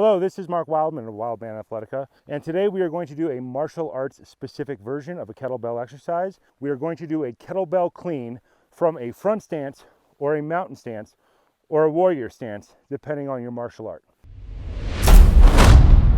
Hello, this is Mark Wildman of Wildman Athletica, and today we are going to do a martial arts specific version of a kettlebell exercise. We are going to do a kettlebell clean from a front stance or a mountain stance or a warrior stance, depending on your martial art.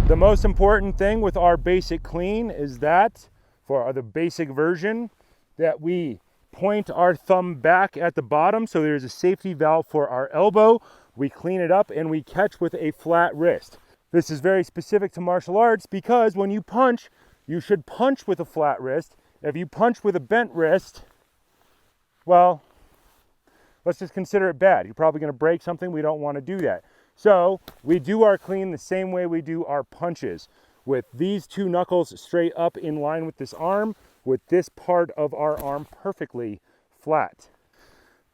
The most important thing with our basic clean is that, for the basic version, that we point our thumb back at the bottom so there's a safety valve for our elbow. We clean it up and we catch with a flat wrist. This is very specific to martial arts because when you punch, you should punch with a flat wrist. If you punch with a bent wrist, well, let's just consider it bad. You're probably going to break something. We don't want to do that. So we do our clean the same way we do our punches, with these two knuckles straight up in line with this arm, with this part of our arm perfectly flat.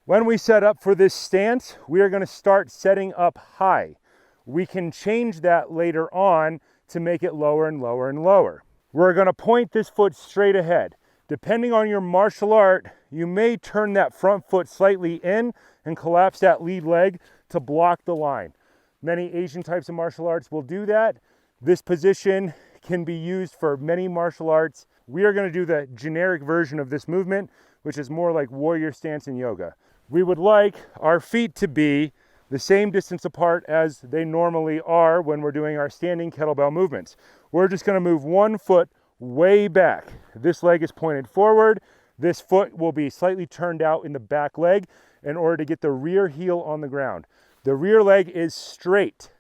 When we set up for this stance, we are going to start setting up high. We can change that later on to make it lower and lower and lower. We're going to point this foot straight ahead. Depending on your martial art, you may turn that front foot slightly in and collapse that lead leg to block the line. Many Asian types of martial arts will do that. This position can be used for many martial arts. We are going to do the generic version of this movement, which is more like warrior stance in yoga. We would like our feet to be the same distance apart as they normally are when we're doing our standing kettlebell movements. We're just going to move one foot way back. This leg is pointed forward. This foot will be slightly turned out in the back leg in order to get the rear heel on the ground. The rear leg is straight.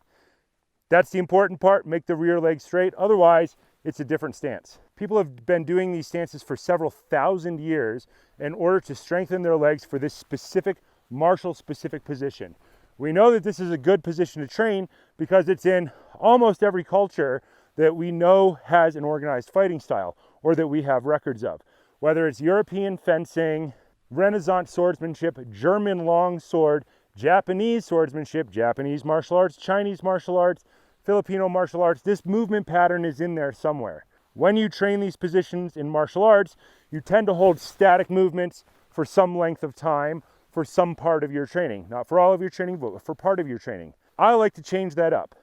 That's the important part. Make the rear leg straight. Otherwise, it's a different stance. People have been doing these stances for several thousand years in order to strengthen their legs for this specific martial specific position. We know that this is a good position to train because it's in almost every culture that we know has an organized fighting style or that we have records of. Whether it's European fencing, Renaissance swordsmanship, German long sword, Japanese swordsmanship, Japanese martial arts, Chinese martial arts, Filipino martial arts, this movement pattern is in there somewhere. When you train these positions in martial arts, you tend to hold static movements for some length of time for some part of your training. Not for all of your training, but for part of your training. I like to change that up.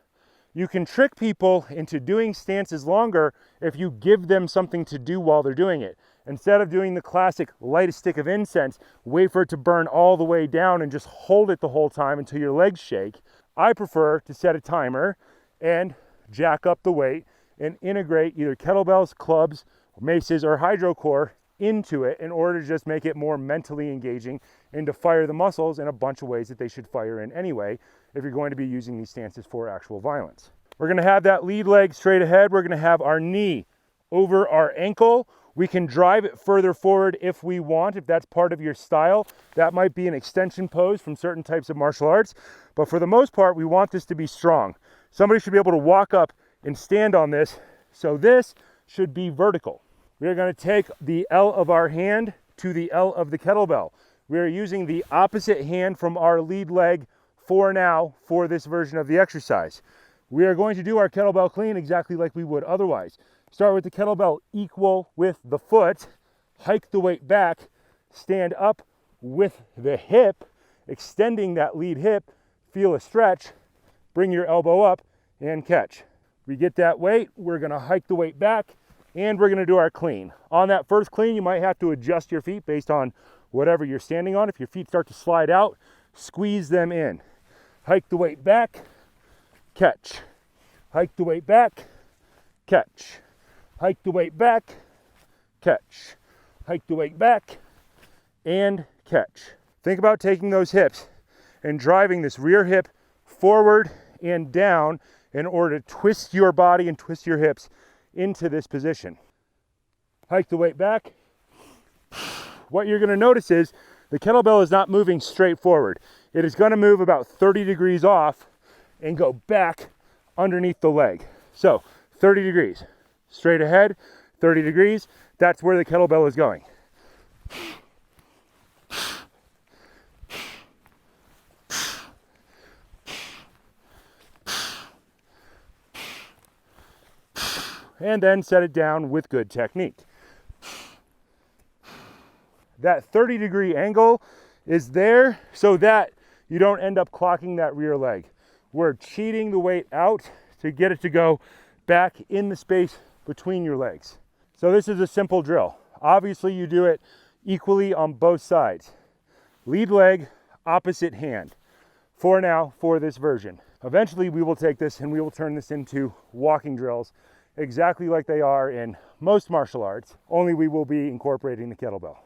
You can trick people into doing stances longer if you give them something to do while they're doing it. Instead of doing the classic light a stick of incense, wait for it to burn all the way down and just hold it the whole time until your legs shake, I prefer to set a timer and jack up the weight and integrate either kettlebells, clubs, maces, or hydrocore into it in order to just make it more mentally engaging and to fire the muscles in a bunch of ways that they should fire in anyway if you're going to be using these stances for actual violence. We're going to have that lead leg straight ahead. We're going to have our knee over our ankle. We can drive it further forward if we want, if that's part of your style. That might be an extension pose from certain types of martial arts, but for the most part, we want this to be strong. Somebody should be able to walk up and stand on this, so this should be vertical. We are going to take the L of our hand to the L of the kettlebell. We are using the opposite hand from our lead leg for now for this version of the exercise. We are going to do our kettlebell clean exactly like we would otherwise. Start with the kettlebell equal with the foot, hike the weight back, stand up with the hip, extending that lead hip, feel a stretch, bring your elbow up and catch. We get that weight, we're going to hike the weight back, and we're going to do our clean. On that first clean, you might have to adjust your feet based on whatever you're standing on. If your feet start to slide out, squeeze them in. Hike the weight back, catch. Hike the weight back, catch. Hike the weight back, catch. Hike the weight back, and catch. Think about taking those hips and driving this rear hip forward and down in order to twist your body and twist your hips into this position. Hike the weight back. What you're going to notice is the kettlebell is not moving straight forward. It is going to move about 30 degrees off and go back underneath the leg. So 30 degrees. Straight ahead, 30 degrees. That's where the kettlebell is going. And then set it down with good technique. That 30-degree angle is there so that you don't end up clocking that rear leg. We're cheating the weight out to get it to go back in the space between your legs. So this is a simple drill. Obviously you do it equally on both sides. Lead leg, opposite hand. For now, for this version. Eventually we will take this and we will turn this into walking drills exactly like they are in most martial arts, only we will be incorporating the kettlebell.